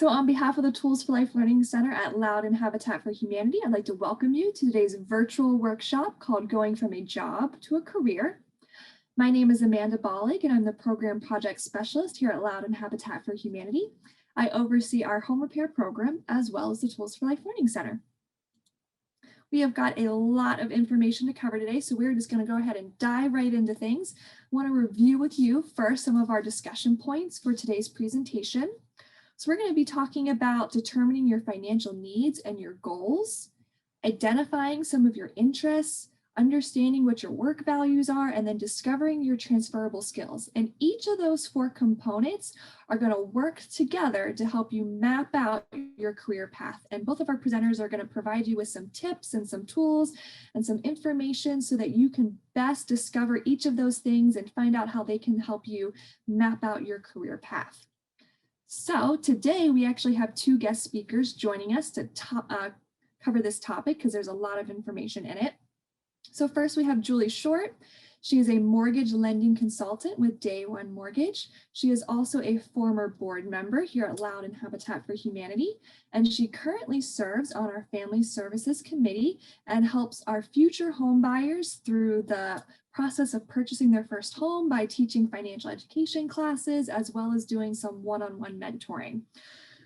So on behalf of the Tools for Life Learning Center at Loud and Habitat for Humanity, I'd like to welcome you to today's virtual workshop called Going from a Job to a Career. My name is Amanda Bollig, and I'm the Program Project Specialist here at Loud and Habitat for Humanity. I oversee our home repair program as well as the Tools for Life Learning Center. We have got a lot of information to cover today, so we're just going to go ahead and dive right into things. I want to review with you first some of our discussion points for today's presentation. So we're going to be talking about determining your financial needs and your goals, identifying some of your interests, understanding what your work values are, and then discovering your transferable skills. And each of those four components are going to work together to help you map out your career path. And both of our presenters are going to provide you with some tips and some tools and some information so that you can best discover each of those things and find out how they can help you map out your career path. So today we actually have two guest speakers joining us to cover this topic because there's a lot of information in it. So first we have Julie Short. She is a mortgage lending consultant with Day One Mortgage. She is also a former board member here at Loud and Habitat for Humanity, and she currently serves on our Family Services Committee and helps our future home buyers through the process of purchasing their first home by teaching financial education classes, as well as doing some one-on-one mentoring.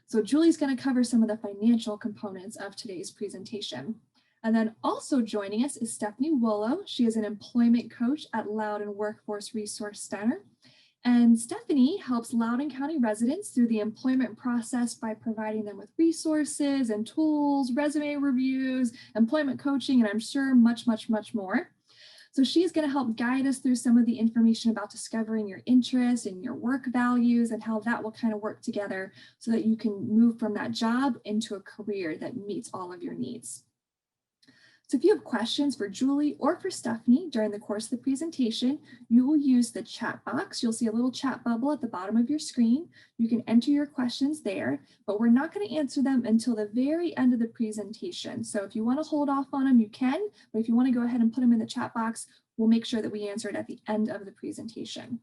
So Julie's going to cover some of the financial components of today's presentation. And then also joining us is Stephanie Wollo. She is an employment coach at Loudoun Workforce Resource Center. And Stephanie helps Loudoun County residents through the employment process by providing them with resources and tools, resume reviews, employment coaching, and I'm sure much, much, much more. So she's going to help guide us through some of the information about discovering your interests and your work values and how that will kind of work together so that you can move from that job into a career that meets all of your needs. So if you have questions for Julie or for Stephanie during the course of the presentation, you will use the chat box. You'll see a little chat bubble at the bottom of your screen. You can enter your questions there, but we're not going to answer them until the very end of the presentation. So if you want to hold off on them, you can, but if you want to go ahead and put them in the chat box, we'll make sure that we answer it at the end of the presentation.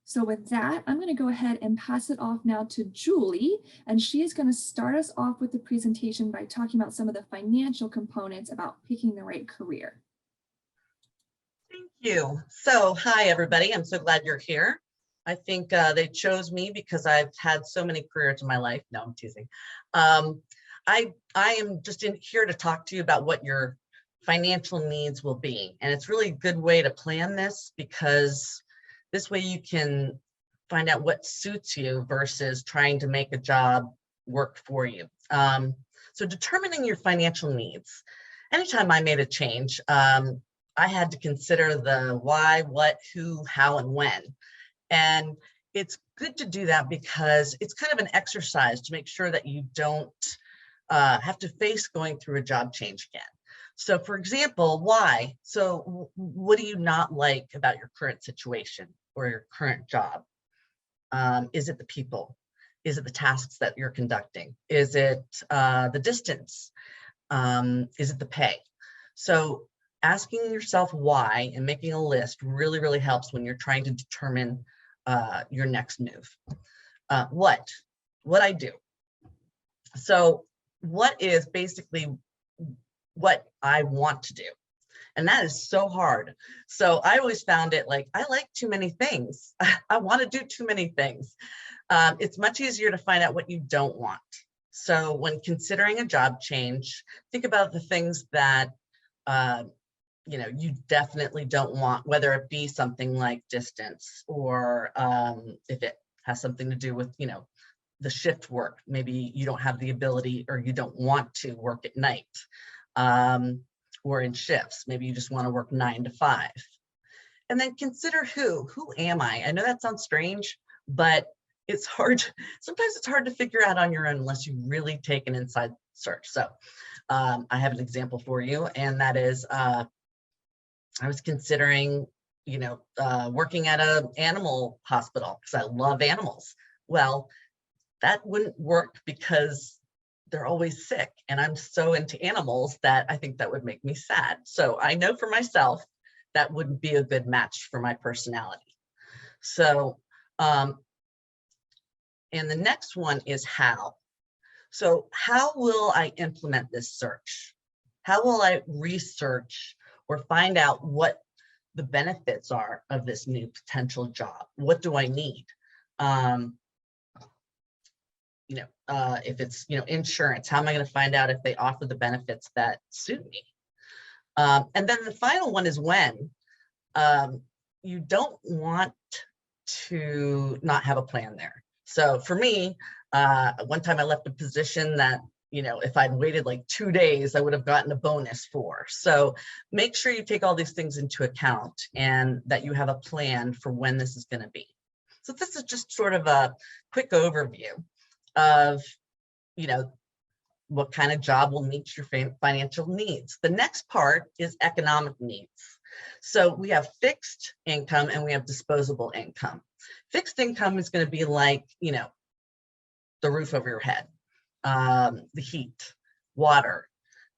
So with that, I'm going to go ahead and pass it off now to Julie, and she is going to start us off with the presentation by talking about some of the financial components about picking the right career. Thank you. So hi, everybody. I'm so glad you're here. I think they chose me because I've had so many careers in my life. No, I'm teasing. I am just here to talk to you about what your financial needs will be. And it's really a good way to plan this because this way you can find out what suits you versus trying to make a job work for you. So determining your financial needs. Anytime I made a change, I had to consider the why, what, who, how, and when. And it's good to do that because it's kind of an exercise to make sure that you don't have to face going through a job change again. So for example, why? So what do you not like about your current situation or your current job? Is it the people? Is it the tasks that you're conducting? Is it the distance? Is it the pay? So asking yourself why and making a list really, really helps when you're trying to determine your next move. What I do. So what is basically what I want to do? And that is so hard. So I always found it like, I like too many things. I want to do too many things. It's much easier to find out what you don't want. So when considering a job change, think about the things that you definitely don't want, whether it be something like distance or if it has something to do with, the shift work. Maybe you don't have the ability or you don't want to work at night. Or in shifts, maybe you just want to work 9 to 5. And then consider who am I? I know that sounds strange, but it's hard. Sometimes it's hard to figure out on your own unless you really take an inside search. So I have an example for you, and that is I was considering, working at an animal hospital because I love animals. Well, that wouldn't work because they're always sick and I'm so into animals that I think that would make me sad. So I know for myself that wouldn't be a good match for my personality. So and the next one is how. So how will I implement this search? How will I research or find out what the benefits are of this new potential job? What do I need? If it's, insurance, how am I going to find out if they offer the benefits that suit me? And then the final one is when. You don't want to not have a plan there. So for me, one time I left a position that, if I'd waited like 2 days, I would have gotten a bonus for. So make sure you take all these things into account and that you have a plan for when this is going to be. So this is just sort of a quick overview of, what kind of job will meet your financial needs. The next part is economic needs. So we have fixed income and we have disposable income. Fixed income is going to be like, the roof over your head, the heat, water,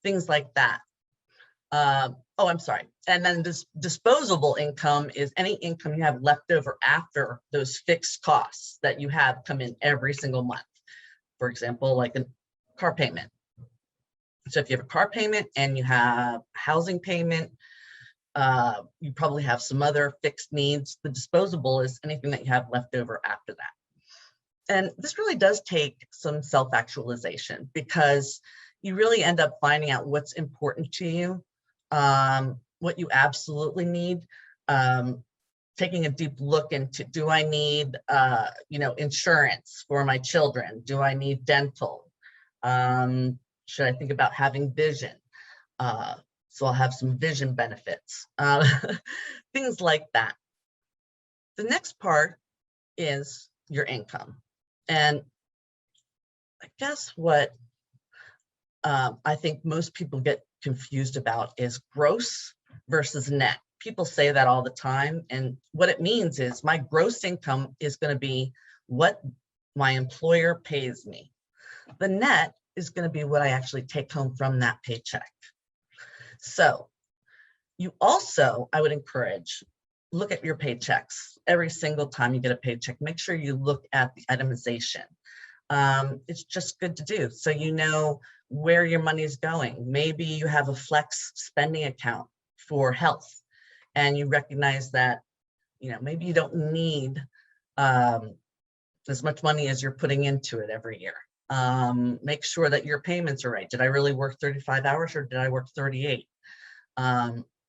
things like that. I'm sorry. And then this disposable income is any income you have left over after those fixed costs that you have come in every single month. For example, like a car payment. So if you have a car payment and you have housing payment, you probably have some other fixed needs. The disposable is anything that you have left over after that. And this really does take some self-actualization because you really end up finding out what's important to you, what you absolutely need, taking a deep look into, do I need, insurance for my children? Do I need dental? Should I think about having vision? So I'll have some vision benefits, things like that. The next part is your income. And I guess what I think most people get confused about is gross versus net. People say that all the time. And what it means is my gross income is going to be what my employer pays me. The net is going to be what I actually take home from that paycheck. So you also, I would encourage, look at your paychecks every single time you get a paycheck. Make sure you look at the itemization. It's just good to do. So you know where your money is going. Maybe you have a flex spending account for health and you recognize that, maybe you don't need as much money as you're putting into it every year. Make sure that your payments are right. Did I really work 35 hours or did I work 38?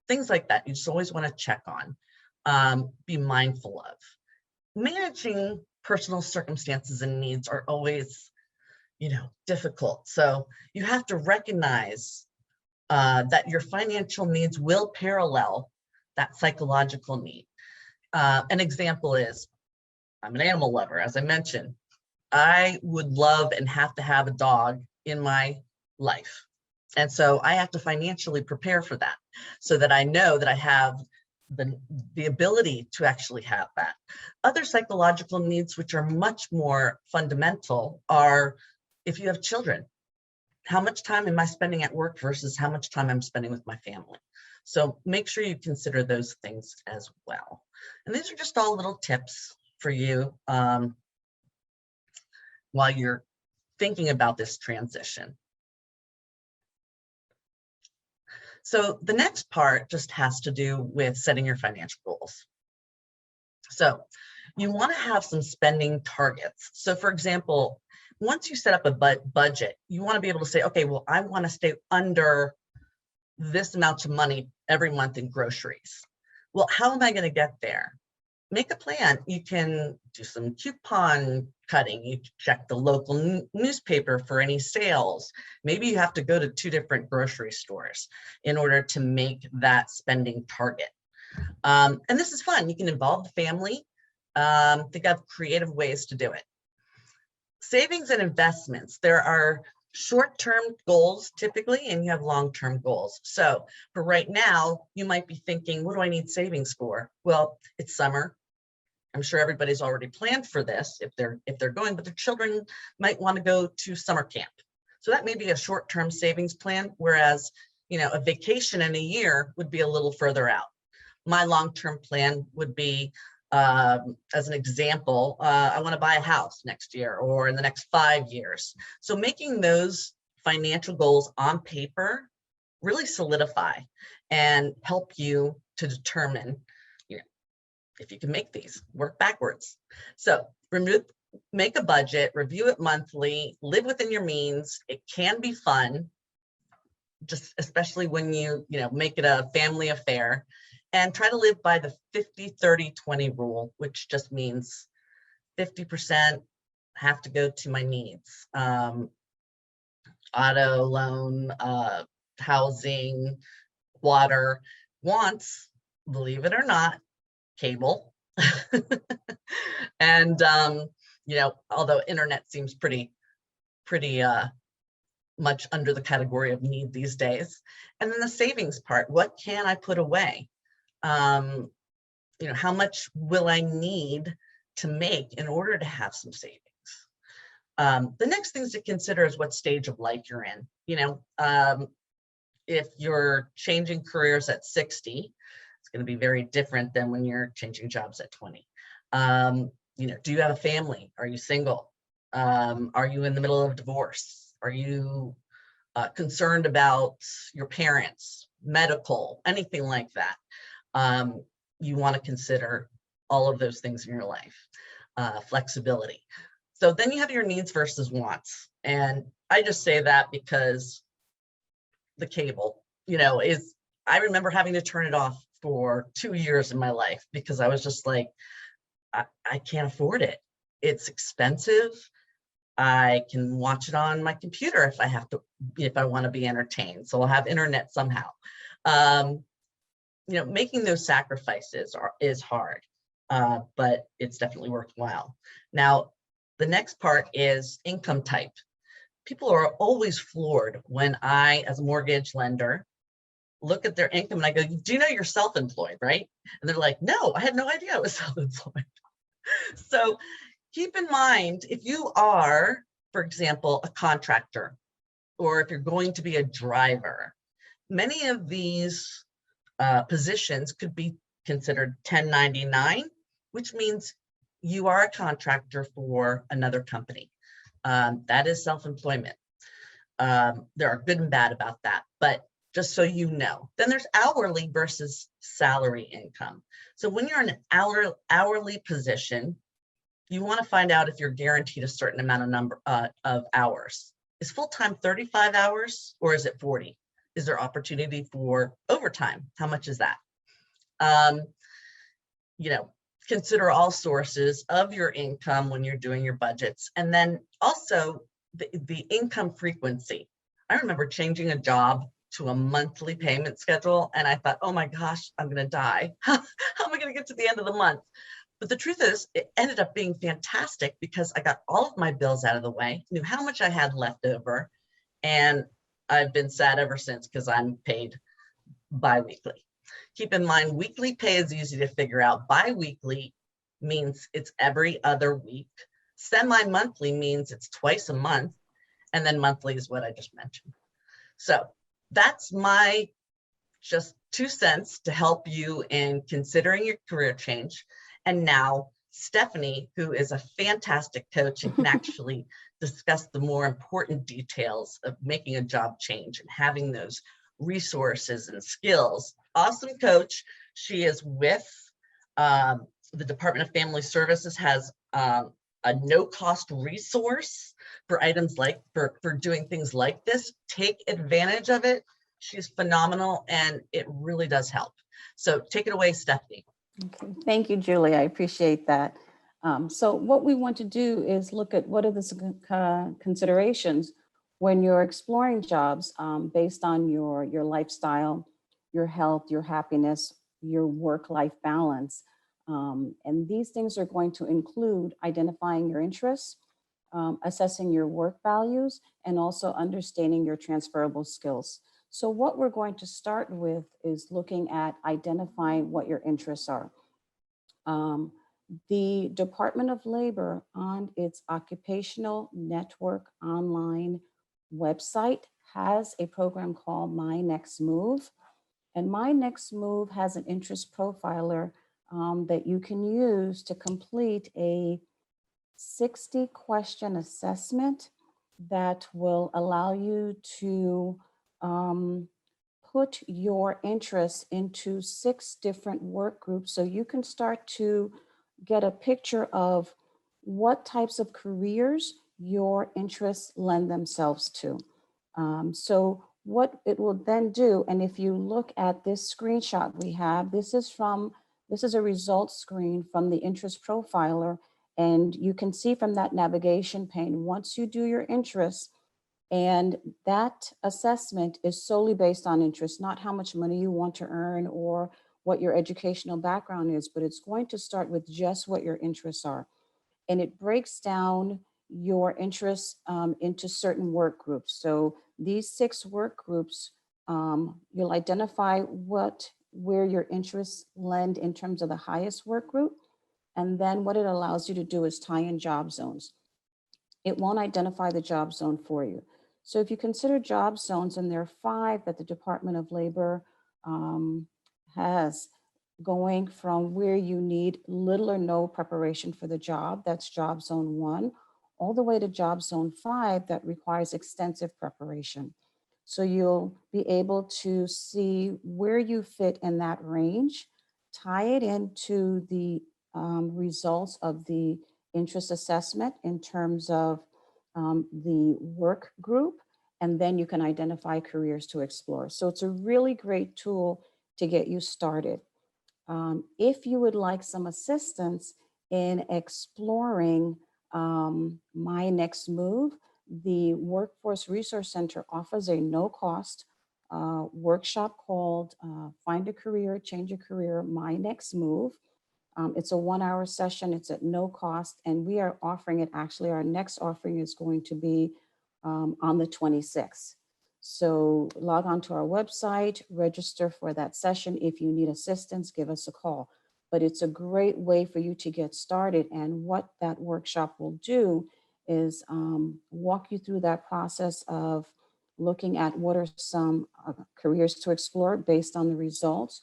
Things like that. You just always want to check on, be mindful of. Managing personal circumstances and needs are always, difficult. So you have to recognize that your financial needs will parallel that psychological need. An example is, I'm an animal lover, as I mentioned. I would love and have to have a dog in my life. And so I have to financially prepare for that so that I know that I have the ability to actually have that. Other psychological needs, which are much more fundamental, are if you have children, how much time am I spending at work versus how much time I'm spending with my family? So make sure you consider those things as well. And these are just all little tips for you while you're thinking about this transition. So the next part just has to do with setting your financial goals. So you want to have some spending targets. So for example, once you set up a budget, you want to be able to say, okay, well, I want to stay under this amount of money every month in groceries. Well, how am I going to get there? Make a plan. You can do some coupon cutting. You check the local newspaper for any sales. Maybe you have to go to 2 different grocery stores in order to make that spending target. And this is fun. You can involve the family. Think of creative ways to do it. Savings and investments. There are short-term goals typically, and you have long-term goals. So for right now, you might be thinking, what do I need savings for? Well, it's summer. I'm sure everybody's already planned for this if they're going, but their children might want to go to summer camp. So that may be a short-term savings plan, whereas, a vacation in a year would be a little further out. My long-term plan would be As an example, I want to buy a house next year or in the next 5 years. So making those financial goals on paper really solidify and help you to determine, you know, if you can make these work backwards. So make a budget, review it monthly, live within your means. It can be fun, just especially when you make it a family affair, and try to live by the 50-30-20 rule, which just means 50% have to go to my needs. Auto loan, housing, water. Wants, believe it or not, cable. And although internet seems pretty much under the category of need these days. And then the savings part, what can I put away? How much will I need to make in order to have some savings? The next things to consider is what stage of life you're in. If you're changing careers at 60, it's going to be very different than when you're changing jobs at 20. Do you have a family? Are you single? Are you in the middle of divorce? Are you concerned about your parents, medical, anything like that? You want to consider all of those things in your life. Flexibility. So then you have your needs versus wants. And I just say that because the cable, I remember having to turn it off for 2 years in my life because I was just like, I can't afford it. It's expensive. I can watch it on my computer if I want to be entertained. So I'll have internet somehow. Making those sacrifices is hard, but it's definitely worthwhile. Now, the next part is income type. People are always floored when I, as a mortgage lender, look at their income and I go, do you know you're self-employed, right? And they're like, no, I had no idea I was self-employed. So keep in mind, if you are, for example, a contractor, or if you're going to be a driver, many of these positions could be considered 1099, which means you are a contractor for another company. That is self-employment. There are good and bad about that, but just so you know. Then there's hourly versus salary income. So when you're in an hourly position, you want to find out if you're guaranteed a certain amount of hours. Is full-time 35 hours or is it 40? Is there opportunity for overtime? How much is that? Consider all sources of your income when you're doing your budgets. And then also the income frequency. I remember changing a job to a monthly payment schedule. And I thought, oh my gosh, I'm going to die. How am I going to get to the end of the month? But the truth is, it ended up being fantastic because I got all of my bills out of the way, knew how much I had left over, and I've been sad ever since because I'm paid bi-weekly. Keep in mind, weekly pay is easy to figure out. Bi-weekly means it's every other week. Semi-monthly means it's twice a month. And then monthly is what I just mentioned. So that's my just 2 cents to help you in considering your career change. And now Stephanie, who is a fantastic coach and can actually discuss the more important details of making a job change and having those resources and skills. Awesome coach. She is with the Department of Family Services, has a no-cost resource for items like for doing things like this. Take advantage of it. She's phenomenal and it really does help. So take it away, Stephanie. Okay. Thank you, Julie. I appreciate that. So what we want to do is look at what are the considerations when you're exploring jobs based on your lifestyle, your health, your happiness, your work-life balance. And these things are going to include identifying your interests, assessing your work values, and also understanding your transferable skills. So what we're going to start with is looking at identifying what your interests are. The Department of Labor on its Occupational Network online website has a program called My Next Move. And My Next Move has an interest profiler that you can use to complete a 60 question assessment that will allow you to put your interests into 6 different work groups so you can start to get a picture of what types of careers your interests lend themselves to. So what it will then do, and if you look at this screenshot we have, this is a results screen from the interest profiler. And you can see from that navigation pane, once you do your interests, and that assessment is solely based on interest, not how much money you want to earn or what your educational background is, but it's going to start with just what your interests are. And it breaks down your interests into certain work groups. So these 6 work groups, you'll identify where your interests lend in terms of the highest work group. And then what it allows you to do is tie in job zones. It won't identify the job zone for you. So if you consider job zones, and there are 5 that the Department of Labor has, going from where you need little or no preparation for the job, that's job zone 1, all the way to job zone 5 that requires extensive preparation. So you'll be able to see where you fit in that range, tie it into the results of the interest assessment in terms of the work group, and then you can identify careers to explore. So it's a really great tool to get you started. If you would like some assistance in exploring My Next Move, the Workforce Resource Center offers a no-cost workshop called Find a Career, Change a Career, My Next Move. It's a 1-hour session. It's at no cost, and we are offering it. Actually, our next offering is going to be on the 26th. So log on to our website, register for that session. If you need assistance, give us a call. But it's a great way for you to get started. And what that workshop will do is walk you through that process of looking at what are some careers to explore based on the results,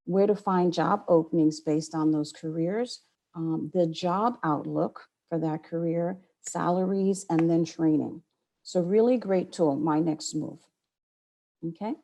where to find job openings based on those careers, the job outlook for that career, salaries, and then training. So really great tool, My Next Move. Okay.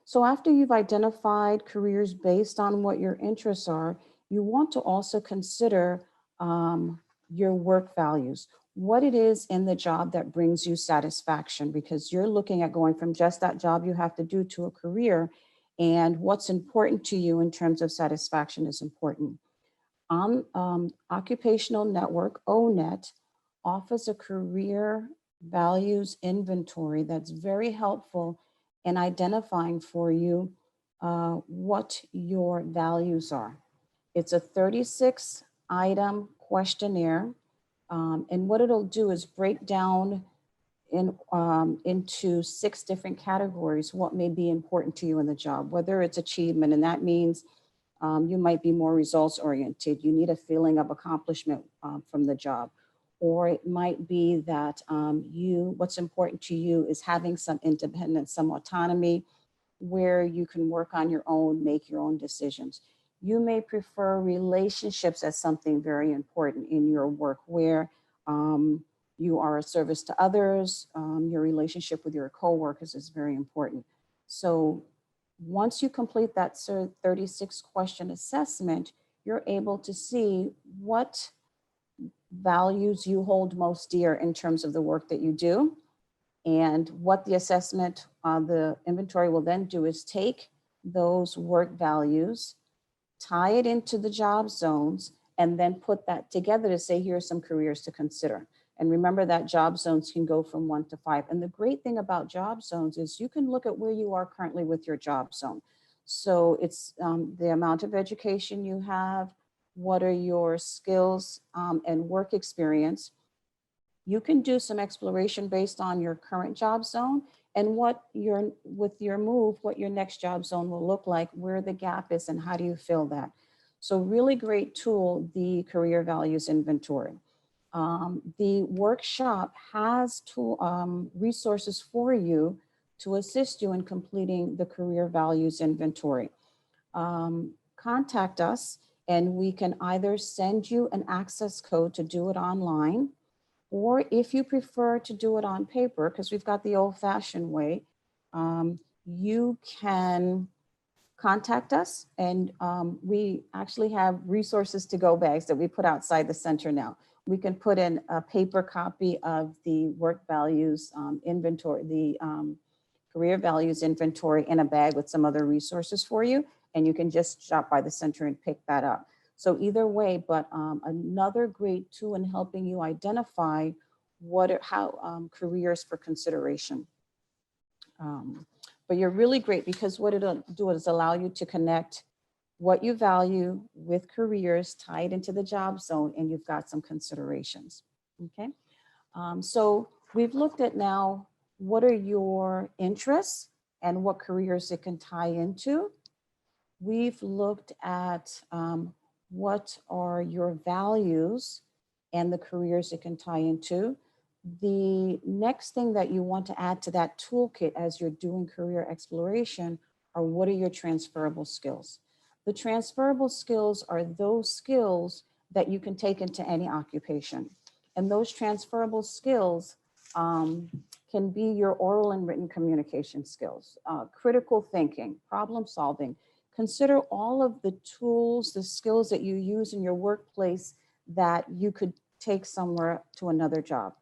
So after you've identified careers based on what your interests are, you want to also consider your work values, what it is in the job that brings you satisfaction, because you're looking at going from just that job you have to do to a career, and what's important to you in terms of satisfaction is important. Occupational Network, ONET, offers a career values inventory that's very helpful in identifying for you what your values are. It's a 36-item questionnaire, and what it'll do is break down into 6 different categories what may be important to you in the job, whether it's achievement, and that means you might be more results oriented. You need a feeling of accomplishment from the job. Or it might be that what's important to you is having some independence, some autonomy, where you can work on your own, make your own decisions. You may prefer relationships as something very important in your work, where you are a service to others. Your relationship with your coworkers is very important. So once you complete that 36 question assessment, you're able to see what values you hold most dear in terms of the work that you do. And what the assessment, the inventory will then do is take those work values, tie it into the job zones, and then put that together to say, here are some careers to consider. And remember that job zones can go from 1 to 5. And the great thing about job zones is you can look at where you are currently with your job zone. So it's the amount of education you have, what are your skills and work experience. You can do some exploration based on your current job zone and with your move, what your next job zone will look like, where the gap is, and how do you fill that. So really great tool, the Career Values Inventory. The workshop has resources for you to assist you in completing the Career Values Inventory. contact us and we can either send you an access code to do it online, or if you prefer to do it on paper, because we've got the old-fashioned way, you can contact us, and we actually have resources to go bags that we put outside the center now. We can put in a paper copy of the work values inventory, the career values inventory in a bag with some other resources for you, and you can just stop by the center and pick that up. So either way, but another great tool in helping you identify how careers for consideration. But you're really great because what it'll do is allow you to connect what you value with careers tied into the job zone, and you've got some considerations. Okay, so we've looked at now what are your interests and what careers it can tie into. We've looked at what are your values and the careers it can tie into. The next thing that you want to add to that toolkit as you're doing career exploration are what are your transferable skills. The transferable skills are those skills that you can take into any occupation. And those transferable skills can be your oral and written communication skills, critical thinking, problem solving. Consider all of the tools, the skills that you use in your workplace that you could take somewhere to another job.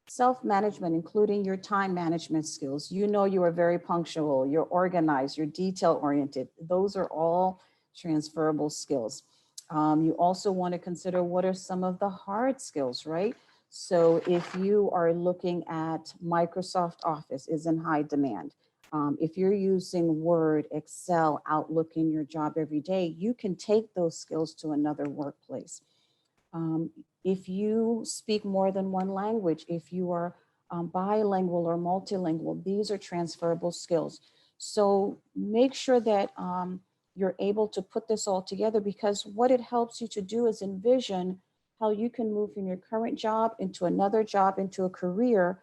Self-management, including your time management skills. You know you are very punctual, you're organized, you're detail-oriented. Those are all transferable skills. You also want to consider what are some of the hard skills, right? So if you are looking at Microsoft Office is in high demand. If you're using Word, Excel, Outlook in your job every day, you can take those skills to another workplace. If you speak more than one language, if you are bilingual or multilingual, these are transferable skills. So make sure that you're able to put this all together, because what it helps you to do is envision how you can move from your current job into another job, into a career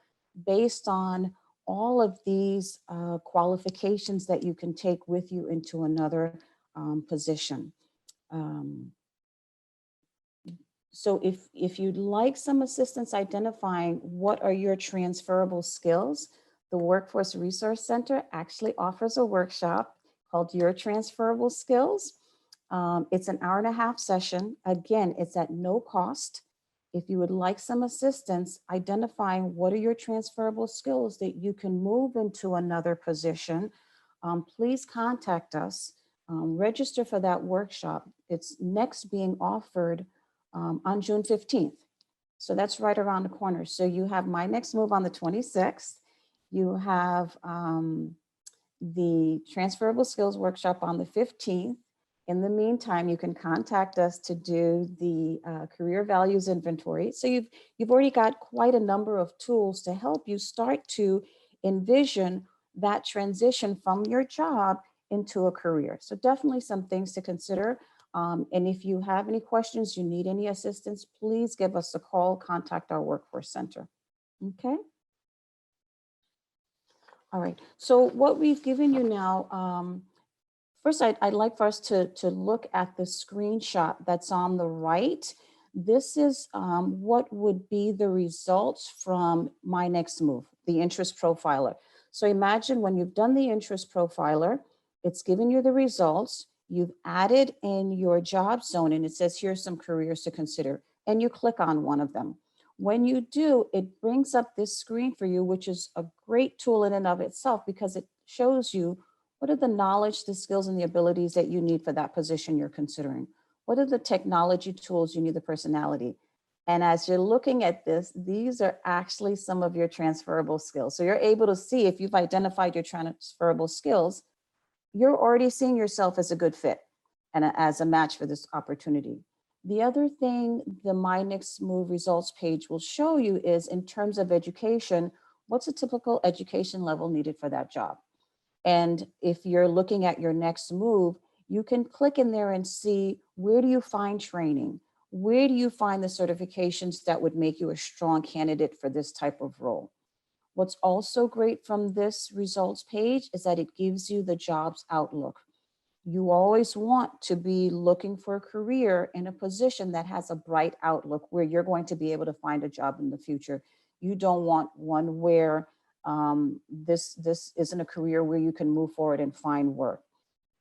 based on all of these qualifications that you can take with you into another position. So if you'd like some assistance identifying what are your transferable skills, the Workforce Resource Center actually offers a workshop called Your Transferable Skills. It's an hour-and-a-half session. Again, it's at no cost. If you would like some assistance identifying what are your transferable skills that you can move into another position, please contact us. Register for that workshop. It's next being offered on June 15th. So that's right around the corner. So you have My Next Move on the 26th. You have the Transferable Skills Workshop on the 15th. In the meantime, you can contact us to do the Career Values Inventory. So you've already got quite a number of tools to help you start to envision that transition from your job into a career. So definitely some things to consider. And if you have any questions, you need any assistance, please give us a call, contact our Workforce Center. Okay. All right. So what we've given you now, first, I'd like for us to look at the screenshot that's on the right. This is what would be the results from My Next Move, the interest profiler. So imagine when you've done the interest profiler, it's given you the results. You've added in your job zone and it says, here's some careers to consider. And you click on one of them. When you do, it brings up this screen for you, which is a great tool in and of itself because it shows you what are the knowledge, the skills, and the abilities that you need for that position you're considering. What are the technology tools you need, the personality? And as you're looking at this, these are actually some of your transferable skills. So you're able to see if you've identified your transferable skills, you're already seeing yourself as a good fit and as a match for this opportunity. The other thing the My Next Move results page will show you is in terms of education, what's a typical education level needed for that job? And if you're looking at your next move, you can click in there and see where do you find training? Where do you find the certifications that would make you a strong candidate for this type of role? What's also great from this results page is that it gives you the jobs outlook. You always want to be looking for a career in a position that has a bright outlook where you're going to be able to find a job in the future. You don't want one where this isn't a career where you can move forward and find work.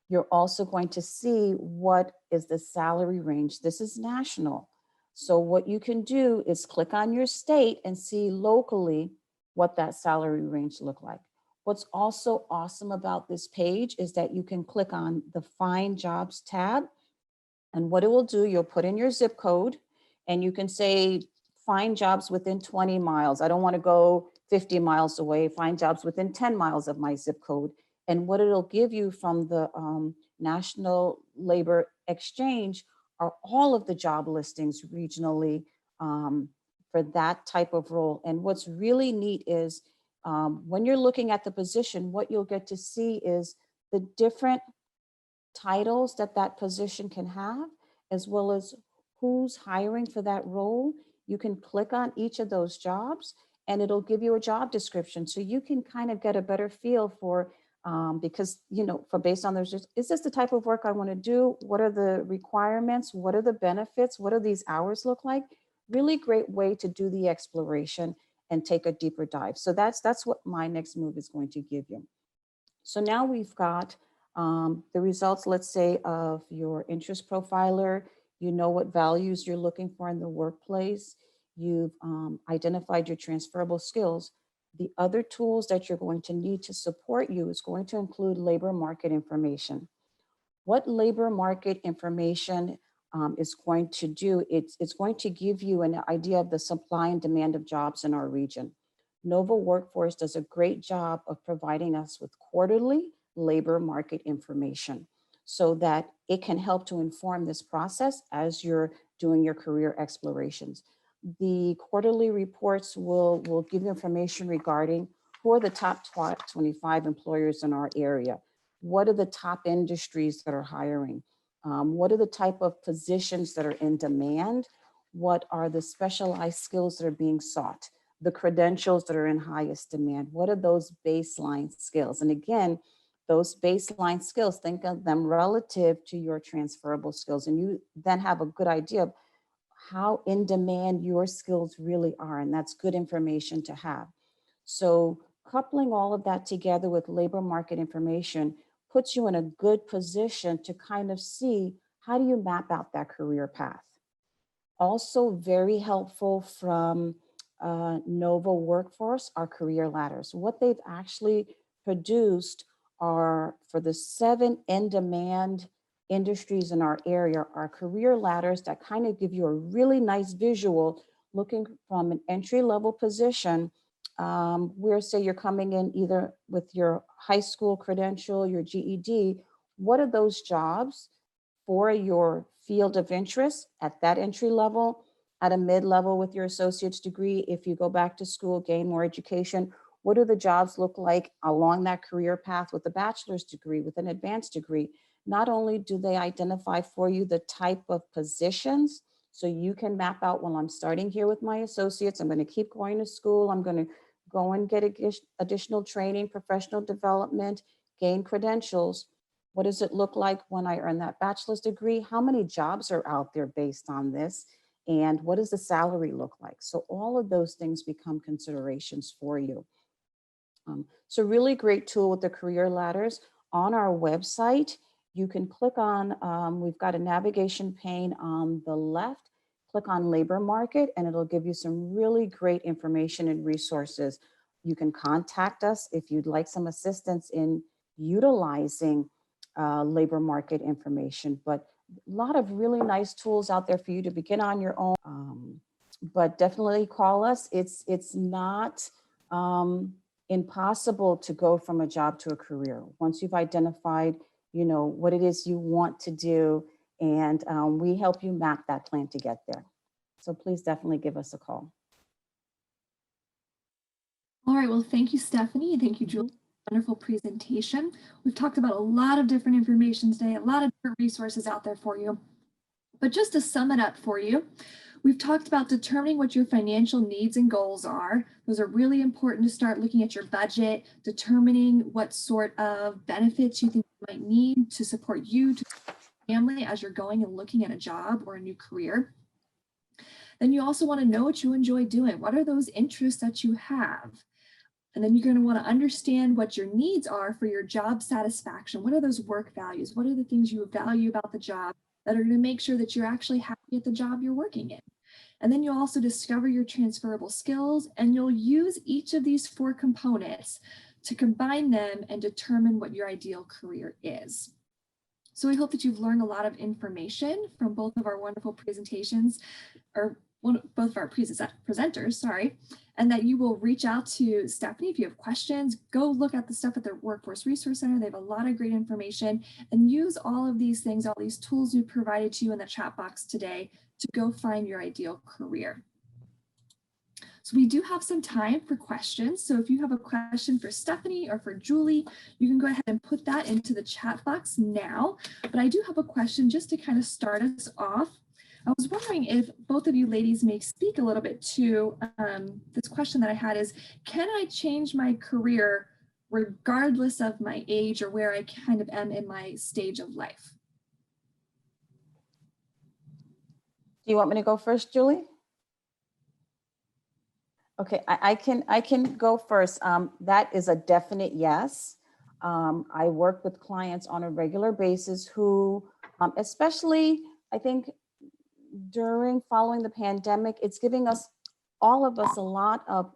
You're also going to see what is the salary range. This is national. So what you can do is click on your state and see locally what that salary range look like. What's also awesome about this page is that you can click on the Find Jobs tab. And what it will do, you'll put in your zip code and you can say, find jobs within 20 miles. I don't want to go 50 miles away, find jobs within 10 miles of my zip code. And what it'll give you from the National Labor Exchange are all of the job listings regionally for that type of role. And what's really neat is when you're looking at the position, what you'll get to see is the different titles that that position can have, as well as who's hiring for that role. You can click on each of those jobs and it'll give you a job description. So you can kind of get a better feel for, because, you know, for based on those, is this the type of work I want to do? What are the requirements? What are the benefits? What do these hours look like? Really great way to do the exploration and take a deeper dive. So that's what my next move is going to give you. So now we've got the results, let's say, of your interest profiler. You know what values you're looking for in the workplace. You've identified your transferable skills. The other tools that you're going to need to support you is going to include labor market information. What labor market information is going to do, it's going to give you an idea of the supply and demand of jobs in our region. Nova Workforce does a great job of providing us with quarterly labor market information so that it can help to inform this process as you're doing your career explorations. The quarterly reports will give you information regarding who are the top 25 employers in our area. What are the top industries that are hiring? What are the type of positions that are in demand? What are the specialized skills that are being sought? The credentials that are in highest demand? What are those baseline skills? And again, those baseline skills, think of them relative to your transferable skills. And you then have a good idea of how in demand your skills really are. And that's good information to have. So coupling all of that together with labor market information puts you in a good position to kind of see how do you map out that career path. Also very helpful from Nova Workforce are career ladders. What they've actually produced are for the 7 in-demand industries in our area are career ladders that kind of give you a really nice visual looking from an entry-level position where say you're coming in either with your high school credential, your GED, what are those jobs for your field of interest at that entry level, at a mid-level with your associate's degree? If you go back to school, gain more education, what do the jobs look like along that career path with a bachelor's degree, with an advanced degree? Not only do they identify for you the type of positions, so you can map out, well, I'm starting here with my associates, I'm going to keep going to school, I'm going to go and get additional training, professional development, gain credentials. What does it look like when I earn that bachelor's degree? How many jobs are out there based on this? And what does the salary look like? So all of those things become considerations for you. So really great tool with the career ladders. On our website, you can click on, we've got a navigation pane on the left, click on labor market, and it'll give you some really great information and resources. You can contact us if you'd like some assistance in utilizing labor market information, but a lot of really nice tools out there for you to begin on your own. But definitely call us. It's not impossible to go from a job to a career once you've identified, you know, what it is you want to do, and we help you map that plan to get there. So please definitely give us a call. All right, well, thank you, Stephanie. Thank you, Julie. Wonderful presentation. We've talked about a lot of different information today, a lot of different resources out there for you. But just to sum it up for you, We've talked about determining what your financial needs and goals are. Those are really important to start looking at your budget, determining what sort of benefits you think you might need to support you, to your family as you're going and looking at a job or a new career. Then you also want to know what you enjoy doing. What are those interests that you have? And then you're going to want to understand what your needs are for your job satisfaction. What are those work values? What are the things you value about the job that are going to make sure that you're actually happy at the job you're working in? And then you'll also discover your transferable skills, and you'll use each of these 4 components to combine them and determine what your ideal career is. So we hope that you've learned a lot of information from both of our wonderful presentations, or both of our presenters, sorry, and that you will reach out to Stephanie if you have questions. Go look at the stuff at the Workforce Resource Center. They have a lot of great information, and use all of these things, all these tools we provided to you in the chat box today to go find your ideal career. So we do have some time for questions. So if you have a question for Stephanie or for Julie, you can go ahead and put that into the chat box now. But I do have a question just to kind of start us off. I was wondering if both of you ladies may speak a little bit to this question that I had is, can I change my career regardless of my age or where I kind of am in my stage of life? Do you want me to go first, Julie? Okay, I can go first. That is a definite yes. I work with clients on a regular basis who, especially, I think following the pandemic, it's giving us, all of us, a lot of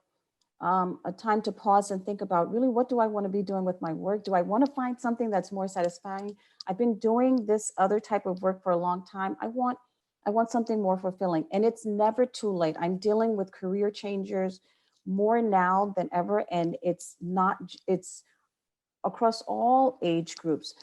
a time to pause and think about, really, what do I want to be doing with my work? Do I want to find something that's more satisfying? I've been doing this other type of work for a long time. I want something more fulfilling, and it's never too late. I'm dealing with career changers more now than ever, and it's across all age groups.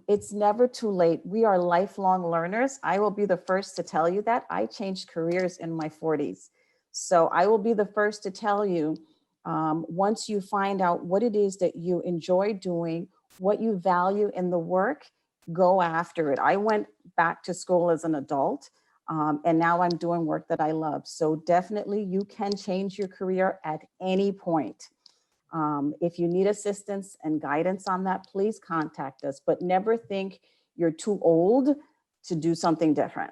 It's never too late. We are lifelong learners. I will be the first to tell you that. I changed careers in my 40s. So I will be the first to tell you, once you find out what it is that you enjoy doing, what you value in the work, go after it. I went back to school as an adult, and now I'm doing work that I love. So definitely you can change your career at any point. If you need assistance and guidance on that, please contact us, but never think you're too old to do something different.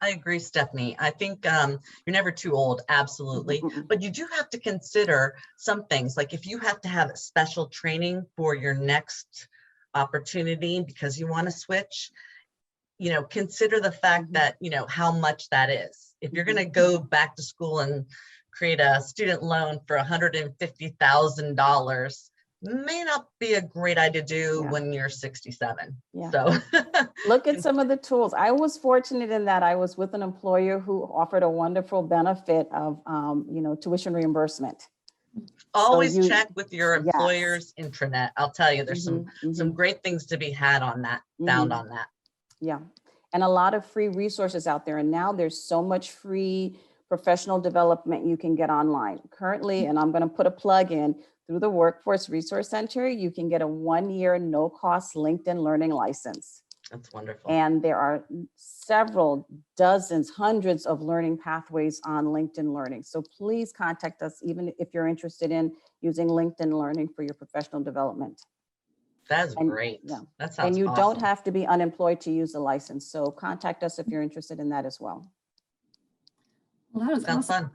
I agree, Stephanie. I think you're never too old, absolutely. But you do have to consider some things, like if you have to have special training for your next opportunity because you want to switch, consider the fact that, how much that is. If you're going to go back to school and create a student loan for $150,000, may not be a great idea to do when you're 67. Yeah. So look at some of the tools. I was fortunate in that I was with an employer who offered a wonderful benefit of, tuition reimbursement. Always check with your employer's intranet. I'll tell you, there's some great things to be had on that, found on that. Yeah. And a lot of free resources out there. And now there's so much free professional development you can get online. Currently, and I'm going to put a plug in, through the Workforce Resource Center, you can get a 1-year no-cost LinkedIn Learning license. That's wonderful. And there are several dozens, hundreds of learning pathways on LinkedIn Learning. So please contact us, even if you're interested in using LinkedIn Learning for your professional development. That's great. Yeah. That sounds And you awesome. don't have to be unemployed to use the license. So contact us if you're interested in that as well. Well, that was Sounds awesome. fun.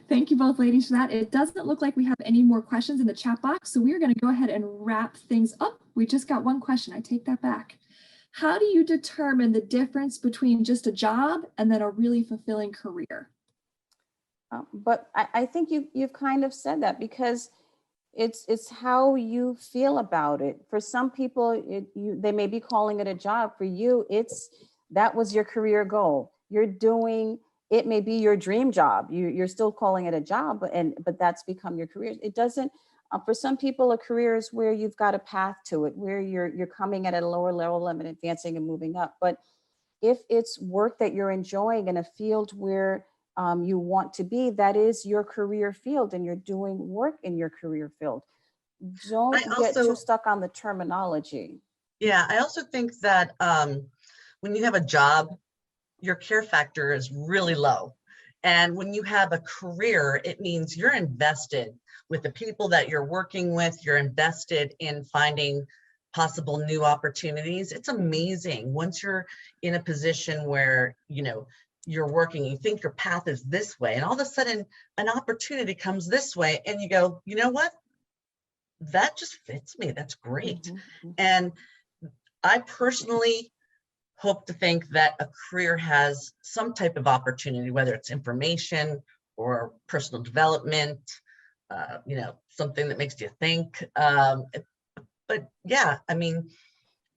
Thank you both ladies for that. It doesn't look like we have any more questions in the chat box, so we're going to go ahead and wrap things up. We just got one question. I take that back. How do you determine the difference between just a job and then a really fulfilling career? But I think you've kind of said that, because it's how you feel about it. For some people, they may be calling it a job. For you, that was your career goal. It may be your dream job. You're still calling it a job, but that's become your career. It doesn't. For some people, a career is where you've got a path to it, where you're coming at a lower level and advancing and moving up. But if it's work that you're enjoying in a field where you want to be, that is your career field, and you're doing work in your career field. Don't get too stuck on the terminology. Yeah, I also think that when you have a job, your care factor is really low. And when you have a career, it means you're invested with the people that you're working with. You're invested in finding possible new opportunities. It's amazing once you're in a position where, you know, you're working, you think your path is this way, and all of a sudden an opportunity comes this way, and you go, you know what? That just fits me. That's great. And I personally hope to think that a career has some type of opportunity, whether it's information or personal development, you know, something that makes you think. But yeah, I mean,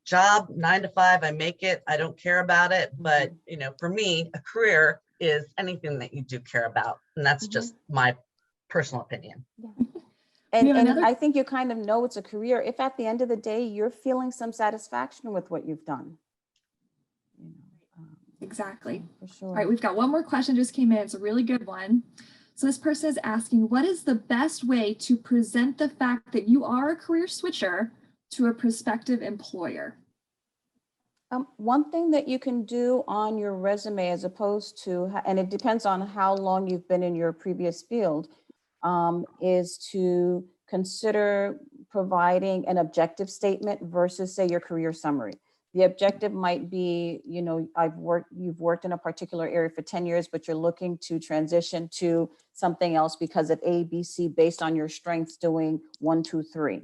job 9 to 5, I make it, I don't care about it. But, you know, for me, a career is anything that you do care about. And that's just my personal opinion. And I think you kind of know it's a career if at the end of the day, you're feeling some satisfaction with what you've done. Exactly. For sure. All right, we've got one more question just came in. It's a really good one. So this person is asking, what is the best way to present the fact that you are a career switcher to a prospective employer? One thing that you can do on your resume, as opposed to, and it depends on how long you've been in your previous field, is to consider providing an objective statement versus, say, your career summary. The objective might be, you know, you've worked in a particular area for 10 years, but you're looking to transition to something else because of A, B, C, based on your strengths doing 1, 2, 3.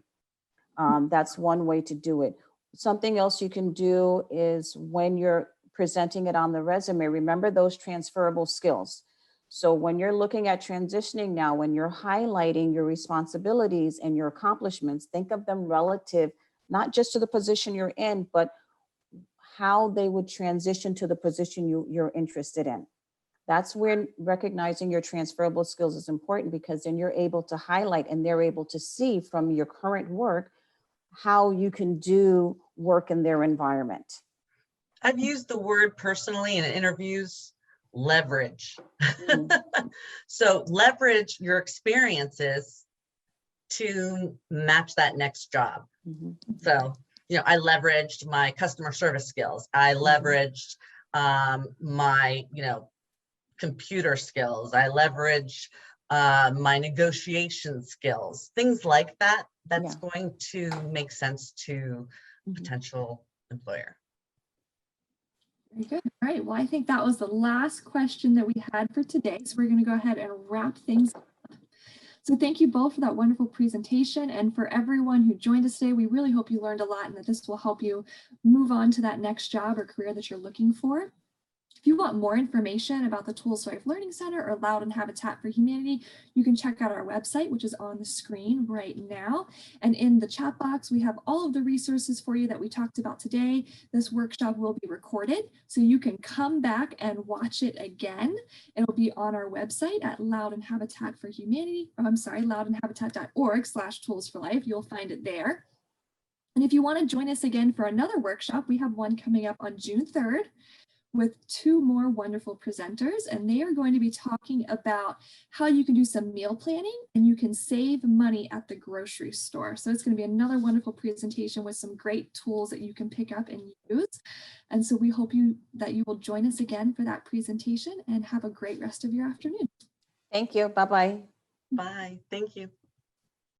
That's one way to do it. Something else you can do is when you're presenting it on the resume, remember those transferable skills. So when you're looking at transitioning now, when you're highlighting your responsibilities and your accomplishments, think of them relative, not just to the position you're in, but how they would transition to the position you're interested in. That's where recognizing your transferable skills is important, because then you're able to highlight and they're able to see from your current work how you can do work in their environment. I've used the word personally in interviews, leverage. So leverage your experiences to match that next job. So, you know, I leveraged my customer service skills. I leveraged my, you know, computer skills. I leveraged my negotiation skills, things like that. That's going to make sense to potential employer. Very good. All right. Well, I think that was the last question that we had for today. So we're going to go ahead and wrap things up. So thank you both for that wonderful presentation, and for everyone who joined us today. We really hope you learned a lot and that this will help you move on to that next job or career that you're looking for. If you want more information about the Tools for Life Learning Center or Loud and Habitat for Humanity, you can check out our website, which is on the screen right now. And in the chat box, we have all of the resources for you that we talked about today. This workshop will be recorded, so you can come back and watch it again. It'll be on our website at Loud and Habitat for Humanity. Oh, I'm sorry, loudandhabitat.org/tools for life. You'll find it there. And if you want to join us again for another workshop, we have one coming up on June 3rd. With 2 more wonderful presenters, and they are going to be talking about how you can do some meal planning and you can save money at the grocery store. So it's going to be another wonderful presentation with some great tools that you can pick up and use. And so we hope that you will join us again for that presentation, and have a great rest of your afternoon. Thank you. Bye-bye. Bye. Thank you.